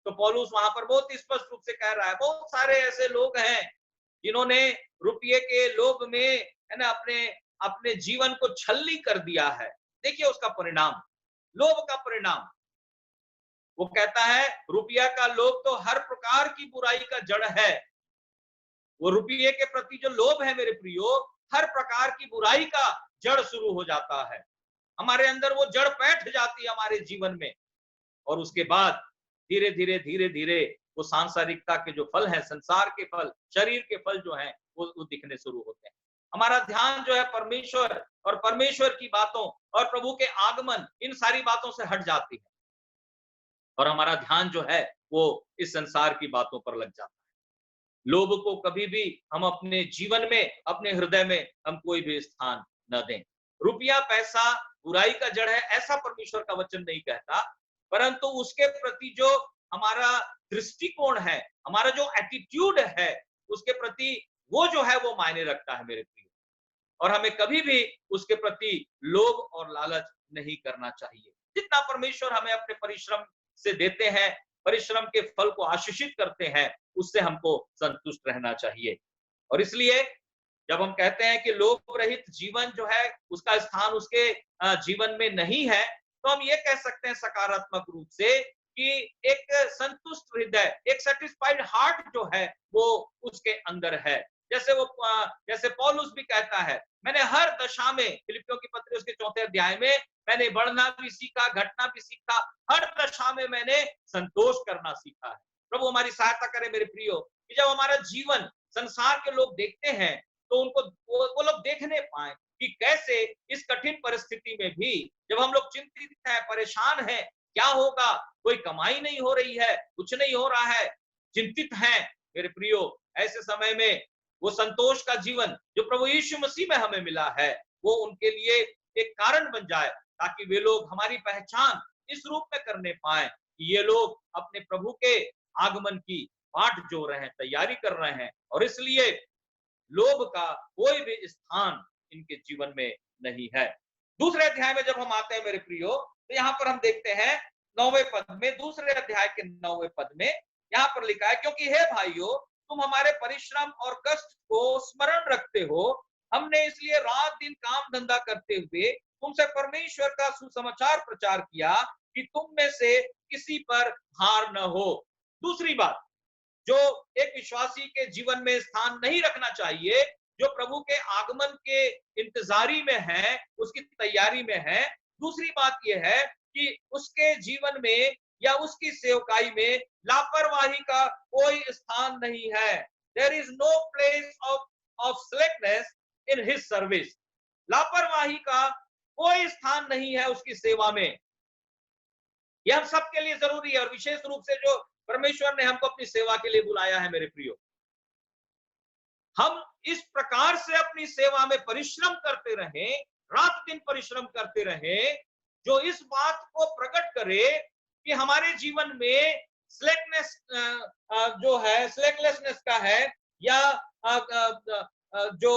तो पौलुस वहां पर बहुत ही स्पष्ट रूप से कह रहा है, बहुत सारे ऐसे लोग हैं जिन्होंने रुपये के लोभ में, है ना, अपने अपने जीवन को छलनी कर दिया है। देखिए उसका परिणाम, लोभ का परिणाम। वो कहता है रुपया का लोभ तो हर प्रकार की बुराई का जड़ है। वो रुपये के प्रति जो लोभ है मेरे प्रियो, हर प्रकार की बुराई का जड़ शुरू हो जाता है। हमारे अंदर वो जड़ बैठ जाती है हमारे जीवन में, और उसके बाद धीरे धीरे वो सांसारिकता के जो फल हैं, संसार के फल, शरीर के फल जो हैं वो दिखने शुरू होते हैं। हमारा ध्यान जो है परमेश्वर और परमेश्वर की बातों और प्रभु के आगमन, इन सारी बातों से हट जाती है, और हमारा ध्यान जो है वो इस संसार की बातों पर लग जाता है। लोभ को कभी भी हम अपने जीवन में, अपने हृदय में हम कोई भी स्थान न दें। रुपया पैसा बुराई का जड़ है ऐसा परमेश्वर का वचन नहीं कहता, परंतु उसके प्रति जो हमारा दृष्टिकोण है, हमारा जो एटीट्यूड है उसके प्रति, वो जो है वो मायने रखता है मेरे प्रिय। और हमें कभी भी उसके प्रति लोभ और लालच नहीं करना चाहिए। जितना परमेश्वर हमें अपने परिश्रम से देते हैं, परिश्रम के फल को आशीषित करते हैं, उससे हमको संतुष्ट रहना चाहिए। और इसलिए जब हम कहते हैं कि लोभ रहित जीवन जो है उसका स्थान उसके जीवन में नहीं है, तो हम ये कह सकते हैं सकारात्मक रूप से कि एक संतुष्ट संतुष्ट हृदय, एक सेटिस्फाइड हार्ट जो है वो उसके अंदर है। जैसे पौलुस भी कहता है, मैंने हर दशा में, फिलिपियों की पत्री उसके 4 अध्याय में, मैंने बढ़ना भी सीखा, घटना भी सीखा, हर दशा में मैंने संतोष करना सीखा है। प्रभु हमारी सहायता करे मेरे प्रियो, कि जब हमारा जीवन संसार के लोग देखते हैं तो उनको वो लोग देखने पाए कि कैसे इस कठिन परिस्थिति में भी, जब हम लोग चिंतित हैं, परेशान हैं, क्या होगा, कोई कमाई नहीं हो रही है, कुछ नहीं हो रहा है, चिंतित हैं मेरे प्रियो, ऐसे समय में वो संतोष का जीवन जो प्रभु यीशु मसीह में हमें मिला है, वो उनके लिए एक कारण बन जाए, ताकि वे लोग हमारी पहचान इस रूप में करने पाए कि ये लोग अपने प्रभु के आगमन की बाट जो रहे हैं, तैयारी कर रहे हैं, और इसलिए लोभ का कोई भी स्थान इनके जीवन में नहीं है। दूसरे अध्याय में जब हम आते हैं मेरे प्रियो, तो यहाँ पर हम देखते हैं 9वें पद में, दूसरे अध्याय के 9वें पद में यहाँ पर लिखा है, क्योंकि हे भाइयों, तुम हमारे परिश्रम और कष्ट को स्मरण रखते हो, हमने इसलिए रात दिन काम धंधा करते हुए तुमसे परमेश्वर का सुसमाचार प्रचार किया कि तुम में से किसी पर भार न हो। दूसरी बात जो एक विश्वासी के जीवन में स्थान नहीं रखना चाहिए, जो प्रभु के आगमन के इंतजारी में है, उसकी तैयारी में है, दूसरी बात यह है कि उसके जीवन में या उसकी सेवकाई में लापरवाही का कोई स्थान नहीं है। There is no place of slackness in his service. लापरवाही का कोई स्थान नहीं है उसकी सेवा में। यह हम सबके लिए जरूरी है, और विशेष रूप से जो परमेश्वर ने हमको अपनी सेवा के लिए बुलाया है मेरे प्रियो, हम इस प्रकार से अपनी सेवा में परिश्रम करते रहें, रात दिन परिश्रम करते रहें, जो इस बात को प्रकट करे कि हमारे जीवन में स्लेकनेस जो है, स्लेकलेसनेस का है, या जो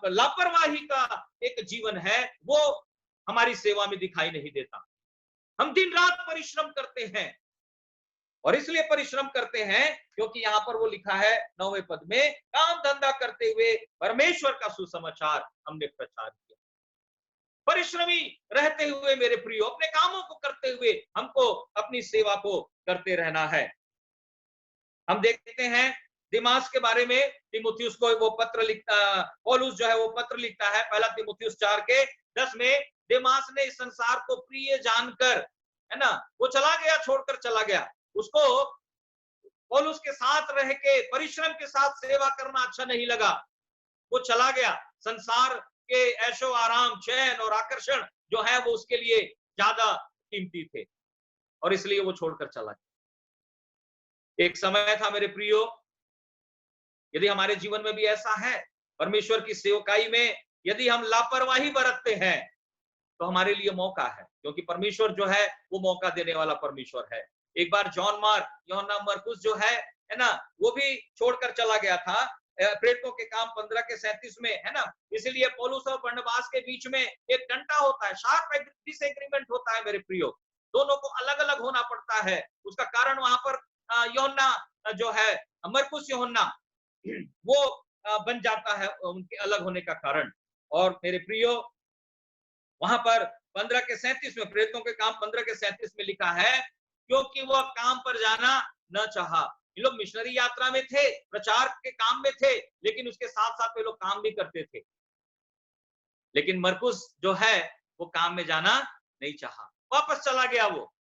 लापरवाही का एक जीवन है, वो हमारी सेवा में दिखाई नहीं देता। हम दिन रात परिश्रम करते हैं, और इसलिए परिश्रम करते हैं क्योंकि यहां पर वो लिखा है 9वें पद में, काम धंधा करते हुए परमेश्वर का सुसमाचार हमने प्रचार किया। परिश्रमी रहते हुए मेरे प्रियो, अपने कामों को करते हुए हमको अपनी सेवा को करते रहना है। हम देखते हैं दिमास के बारे में, तीमुथियुस को वो पत्र लिखता, पौलुस जो है वो पत्र लिखता है, पहला तीमुथियुस 4:10 में, दिमास ने इस संसार को प्रिय जानकर, है ना, वो चला गया, छोड़कर चला गया। उसको पौलुस के साथ रह के परिश्रम के साथ सेवा करना अच्छा नहीं लगा, वो चला गया। संसार के ऐशो आराम, चैन और आकर्षण जो है वो उसके लिए ज्यादा कीमती थे, और इसलिए वो छोड़कर चला गया। एक समय था मेरे प्रियो, यदि हमारे जीवन में भी ऐसा है, परमेश्वर की सेवकाई में यदि हम लापरवाही बरतते हैं, तो हमारे लिए मौका है, क्योंकि परमेश्वर जो है वो मौका देने वाला परमेश्वर है। एक बार यूहन्ना मरकुस जो है ना, वो भी छोड़कर चला गया था, प्रेरितों के काम 15:37 में, है ना। इसलिए पौलुस और बरनबास के बीच में एक डंटा होता है, शार्प डिसएग्रीमेंट होता है मेरे प्रियो, दोनों को अलग अलग होना पड़ता है। उसका कारण वहां पर यूहन्ना जो है, मरकुस यूहन्ना, वो बन जाता है उनके अलग होने का कारण। और मेरे प्रियो, वहां पर 15:37 में, प्रेरितों के काम 15:37 में लिखा है, क्योंकि वह काम पर जाना न चाहा। ये लोग मिशनरी यात्रा में थे, प्रचार के काम में थे, लेकिन उसके साथ साथ वे लोग काम भी करते थे। लेकिन मरकुस जो है वो काम में जाना नहीं चाहा, वापस चला गया वो।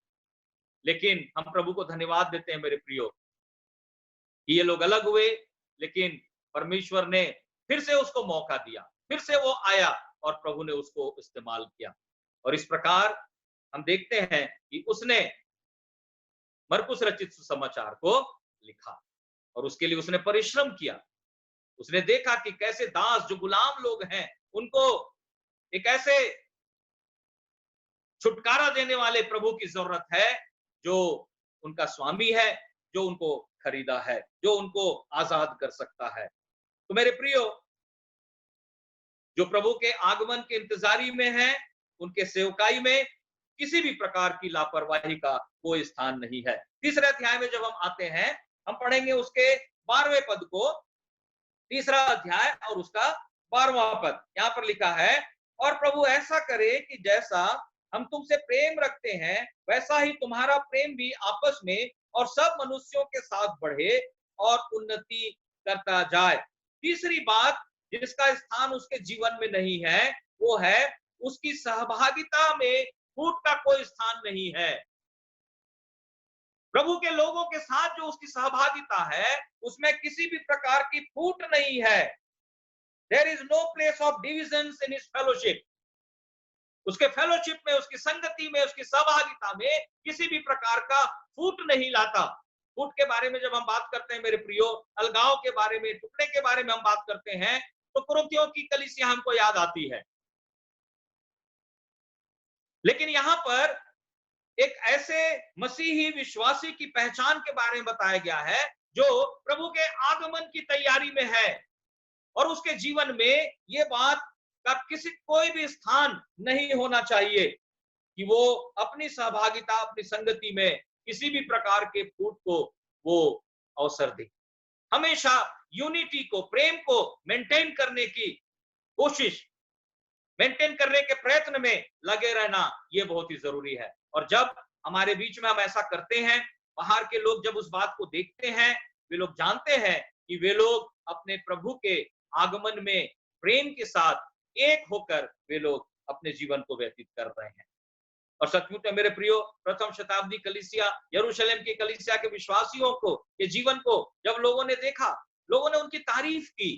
लेकिन हम प्रभु को धन्यवाद देते हैं मेरे प्रियो कि ये लोग अलग हुए, लेकिन परमेश्वर ने फिर से उसको मौका दिया, फिर से वो आया और प्रभु ने उसको इस्तेमाल किया। और इस प्रकार हम देखते हैं कि उसने मरकुस रचित सुसमाचार को लिखा, और उसके लिए उसने परिश्रम किया। उसने देखा कि कैसे दास जो गुलाम लोग हैं, उनको एक ऐसे छुटकारा देने वाले प्रभु की जरूरत है, जो उनका स्वामी है, जो उनको खरीदा है, जो उनको आजाद कर सकता है। तो मेरे प्रियो, जो प्रभु के आगमन के इंतजारी में है, उनके सेवकाई में किसी भी प्रकार की लापरवाही का कोई स्थान नहीं है। तीसरे अध्याय में जब हम आते हैं, हम पढ़ेंगे उसके 12वें पद को, तीसरा अध्याय और उसका 12वां पद। यहां पर लिखा है, और प्रभु ऐसा करे कि जैसा हम तुमसे प्रेम रखते हैं, वैसा ही तुम्हारा प्रेम भी आपस में और सब मनुष्यों के साथ बढ़े और उन्नति करता जाए। तीसरी बात जिसका स्थान उसके जीवन में नहीं है, वो है उसकी सहभागिता में फूट का कोई स्थान नहीं है। प्रभु के लोगों के साथ जो उसकी सहभागिता है, उसमें किसी भी प्रकार की फूट नहीं है। There is no place of divisions in his fellowship. उसके फेलोशिप में, उसकी संगति में, उसकी सहभागिता में किसी भी प्रकार का फूट नहीं लाता। फूट के बारे में जब हम बात करते हैं मेरे प्रियो, अलगाव के बारे में, टुकड़े के बारे में हम बात करते हैं, तो कुरिन्थियों की कलीसिया हमको याद आती है। लेकिन यहां पर एक ऐसे मसीही विश्वासी की पहचान के बारे में बताया गया है जो प्रभु के आगमन की तैयारी में है, और उसके जीवन में ये बात का किसी कोई भी स्थान नहीं होना चाहिए कि वो अपनी सहभागिता, अपनी संगति में किसी भी प्रकार के फूट को वो अवसर दे। हमेशा यूनिटी को, प्रेम को मेंटेन करने की कोशिश, मेंटेन करने के प्रयत्न में लगे रहना, ये बहुत ही जरूरी है। और जब हमारे बीच में हम ऐसा करते हैं, बाहर के लोग जब उस बात को देखते हैं, वे लोग जानते हैं कि वे लोग अपने प्रभु के आगमन में प्रेम के साथ एक होकर वे लोग अपने जीवन को व्यतीत कर रहे हैं। और सचमुच में मेरे प्रियो, प्रथम शताब्दी कलीसिया, यरूशलेम की कलीसिया के विश्वासियों को, के जीवन को जब लोगों ने देखा, लोगों ने उनकी तारीफ की।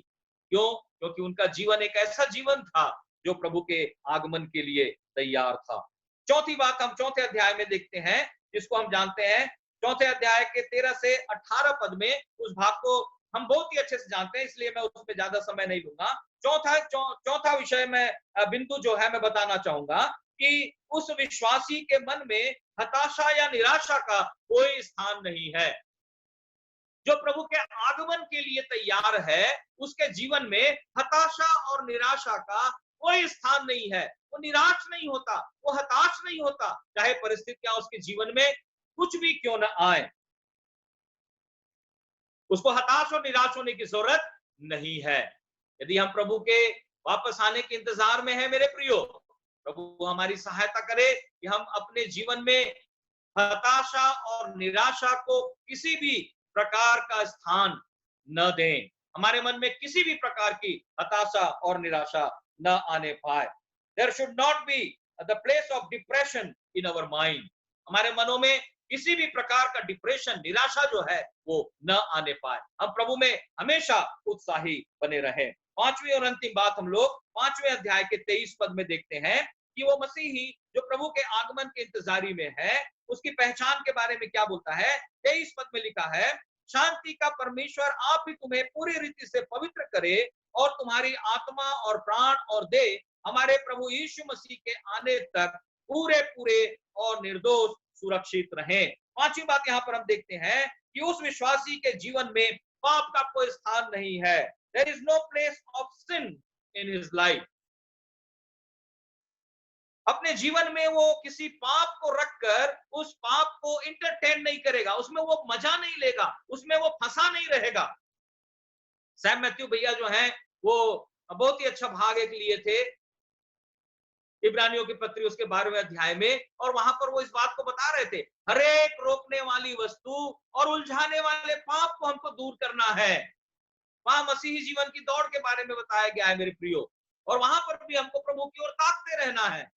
क्यों? क्योंकि उनका जीवन एक ऐसा जीवन था जो प्रभु के आगमन के लिए तैयार था। चौथी बात हम चौथे अध्याय में देखते हैं, जिसको हम जानते हैं, चौथे अध्याय के 13 से 18 पद में। उस भाग को हम बहुत ही अच्छे से जानते हैं, इसलिए मैं उसमें ज्यादा समय नहीं लूंगा। चौथा विषय में बिंदु जो है मैं बताना चाहूंगा कि उस विश्वासी के मन में हताशा या निराशा का कोई स्थान नहीं है। जो प्रभु के आगमन के लिए तैयार है, उसके जीवन में हताशा और निराशा का कोई स्थान नहीं है। वो निराश नहीं होता, वो हताश नहीं होता, चाहे परिस्थितियां उसके जीवन में कुछ भी क्यों न आए। उसको हताश और निराश होने की जरूरत नहीं है। यदि हम प्रभु के वापस आने के इंतजार में हैं मेरे प्रियो, प्रभु हमारी सहायता करे कि हम अपने जीवन में हताशा और निराशा को किसी भी प्रकार का स्थान न दें। हमारे मन में किसी भी प्रकार की हताशा और निराशा न आने पाए। There should not be the place of depression in our mind. हमारे मनों में किसी भी प्रकार का डिप्रेशन, निराशा जो है वो न आने पाए। हम प्रभु में हमेशा उत्साही बने रहे। पांचवी और अंतिम बात हम लोग 5वें अध्याय के 23 पद में देखते हैं कि वो मसीही जो प्रभु के आगमन के इंतजारी में है, उसकी पहचान के बारे में क्या बोलता है। 23 पद में लिखा है, शांति का परमेश्वर आप ही तुम्हें पूरी रीति से पवित्र करे और तुम्हारी आत्मा और प्राण और देह हमारे प्रभु यीशु मसीह के आने तक पूरे पूरे और निर्दोष सुरक्षित रहें। पांचवी बात यहां पर हम देखते हैं कि उस विश्वासी के जीवन में पाप का कोई स्थान नहीं है। There is no place of sin in his life. अपने जीवन में वो किसी पाप को रखकर उस पाप को इंटरटेन नहीं करेगा, उसमें वो मजा नहीं लेगा, उसमें वो फंसा नहीं रहेगा। सैम मैथ्यू भैया जो हैं, वो बहुत ही अच्छा भाग एक लिए थे इब्रानियों की पत्री उसके 12वें अध्याय में, और वहां पर वो इस बात को बता रहे थे, हर एक रोकने वाली वस्तु और उलझाने वाले पाप को हमको दूर करना है। वहां मसीही जीवन की दौड़ के बारे में बताया गया है मेरे प्रियो, और वहां पर भी हमको प्रभु की ओर ताकते रहना है।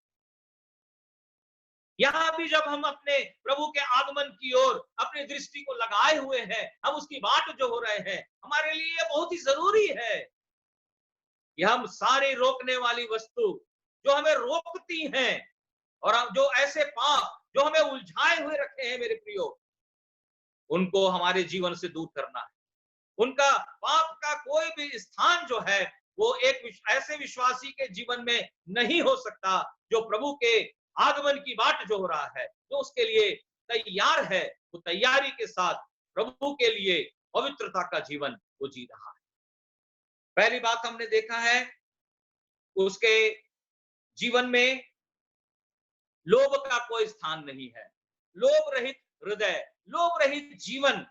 यहां भी जब हम अपने प्रभु के आगमन की ओर अपनी दृष्टि को लगाए हुए हैं, हम उसकी बाट जो हो रहे हैं, हमारे लिए यह बहुत ही जरूरी है कि हम सारी रोकने वाली वस्तु जो हमें रोकती हैं और जो ऐसे पाप जो हमें उलझाए हुए रखे हैं मेरे प्रियो, उनको हमारे जीवन से दूर करना है। उनका, पाप का कोई भी स्थान जो है वो एक ऐसे विश्वासी के जीवन में नहीं हो सकता जो प्रभु के आगमन की बाट जो हो रहा है, जो उसके लिए तैयार है, वो तैयारी के साथ प्रभु के लिए पवित्रता का जीवन वो जी रहा है। पहली बात हमने देखा है, उसके जीवन में लोभ का कोई स्थान नहीं है। लोभ रहित हृदय, लोभ रहित जीवन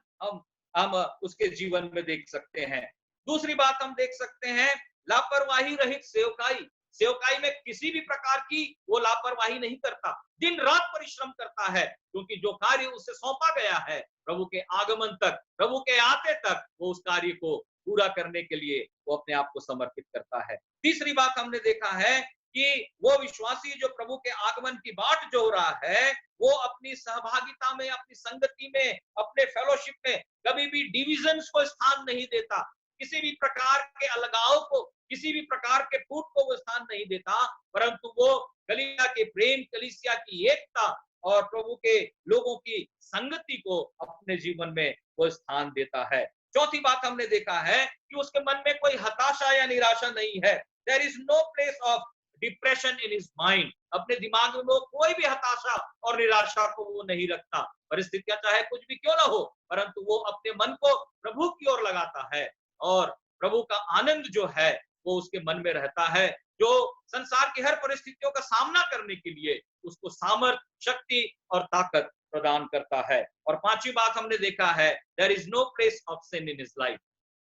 हम उसके जीवन में देख सकते हैं। दूसरी बात हम देख सकते हैं, लापरवाही रहित सेवकाई। सेवकाई में किसी भी प्रकार की वो लापरवाही नहीं करता, दिन रात परिश्रम करता है, क्योंकि जो कार्य उसे सौंपा गया है प्रभु के आगमन तक, प्रभु के आते तक, वो उस कार्य को पूरा करने के लिए वो अपने आप को समर्पित करता है। तीसरी बात हमने देखा है कि वो विश्वासी जो प्रभु के आगमन की बाट जो हो रहा है, वो अपनी सहभागिता में, अपनी संगति में, अपने फेलोशिप में कभी भी डिविजन्स को स्थान नहीं देता, किसी भी प्रकार के अलगाव को, किसी भी प्रकार के फूट को वो स्थान नहीं देता, परंतु वो कलीसिया के प्रेम, कलीसिया की एकता और प्रभु के लोगों की संगति को अपने जीवन में वो स्थान देता है। चौथी बात हमने देखा है कि उसके मन में कोई हताशा या निराशा नहीं है। There is no place of depression in his mind. अपने दिमाग में वो कोई भी हताशा और निराशा को वो नहीं रखता। परिस्थितियां चाहे कुछ भी क्यों ना हो, परंतु वो अपने मन को प्रभु की ओर लगाता है और प्रभु का आनंद जो है वो उसके मन में रहता है, जो संसार की हर परिस्थितियों का सामना करने के लिए उसको सामर्थ, शक्ति और ताकत प्रदान करता है। और पांचवी बात हमने देखा है, there is no place of sin in his life.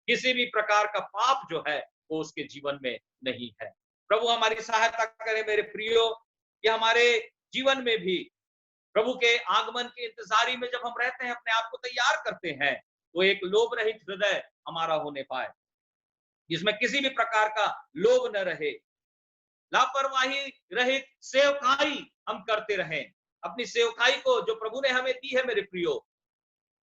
किसी भी प्रकार का पाप जो है वो उसके जीवन में नहीं है। प्रभु हमारी सहायता करे मेरे प्रियो, कि हमारे जीवन में भी प्रभु के आगमन के इंतजारी में जब हम रहते हैं, अपने आप को तैयार करते हैं, तो एक लोभ रहित हृदय हमारा होने पाए, जिसमें किसी भी प्रकार का लोभ न रहे, लापरवाही रहित सेवकाई हम करते रहें। अपनी सेवकाई को जो प्रभु ने हमें दी है मेरे प्रियो,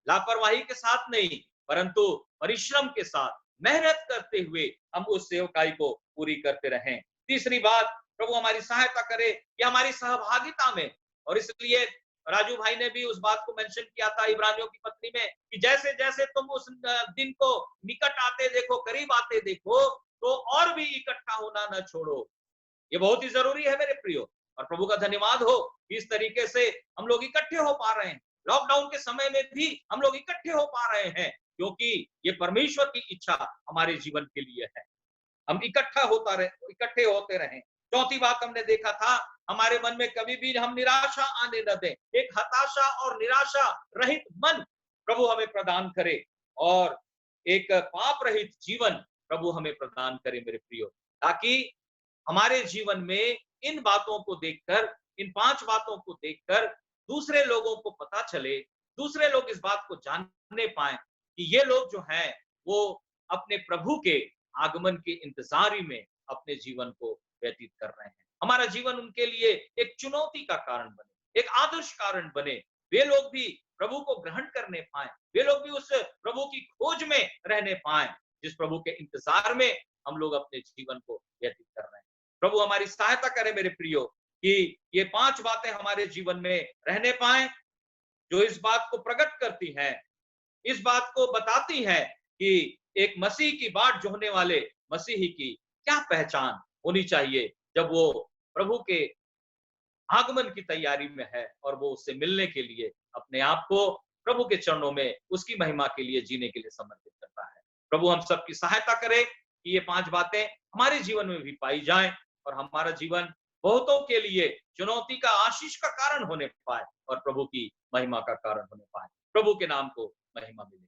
लापरवाही के साथ नहीं, परंतु परिश्रम के साथ, मेहनत करते हुए हम उस सेवकाई को पूरी करते रहें। तीसरी बात, प्रभु हमारी सहायता करे कि हमारी सहभागिता में, और इसलिए राजू भाई ने भी उस बात को मेंशन किया था इब्रानियों की पत्री में, कि जैसे जैसे तुम उस दिन को निकट आते देखो, करीब आते देखो, तो और भी इकट्ठा होना न छोड़ो। ये बहुत ही जरूरी है मेरे प्रियो, और प्रभु का धन्यवाद हो कि इस तरीके से हम लोग इकट्ठे हो पा रहे हैं। लॉकडाउन के समय में भी हम लोग इकट्ठे हो पा रहे हैं, क्योंकि ये परमेश्वर की इच्छा हमारे जीवन के लिए है। हम इकट्ठे होते रहें। चौथी बात हमने देखा था, हमारे मन में कभी भी हम निराशा आने न दें। एक हताशा और निराशा रहित मन प्रभु हमें प्रदान करे, और एक पाप रहित जीवन प्रभु हमें प्रदान करे मेरे प्रियो, ताकि हमारे जीवन में इन बातों को देखकर, इन 5 बातों को देखकर दूसरे लोगों को पता चले, दूसरे लोग इस बात को जानने पाए कि ये लोग जो हैं वो अपने प्रभु के आगमन के इंतजारी में अपने जीवन को व्यतीत कर रहे हैं। हमारा जीवन उनके लिए एक चुनौती का कारण बने, एक आदर्श कारण बने। वे लोग भी प्रभु को ग्रहण करने पाए, वे लोग भी उस प्रभु की खोज में रहने पाए, जिस प्रभु के इंतजार में हम लोग अपने जीवन को व्यतीत कर रहे हैं। प्रभु हमारी सहायता करे मेरे प्रियो, कि ये 5 बातें हमारे जीवन में रहने पाए, जो इस बात को प्रकट करती हैं, इस बात को बताती है कि एक मसीह की बाट जोहने वाले मसीही की क्या पहचान होनी चाहिए, जब वो प्रभु के आगमन की तैयारी में है और वो उससे मिलने के लिए अपने आप को प्रभु के चरणों में उसकी महिमा के लिए जीने के लिए समर्पित करता है। प्रभु हम सबकी सहायता करे कि ये 5 बातें हमारे जीवन में भी पाई जाएं, और हमारा जीवन बहुतों के लिए चुनौती का, आशीष का कारण होने पाए, और प्रभु की महिमा का कारण होने पाए। प्रभु के नाम को महिमा मिले।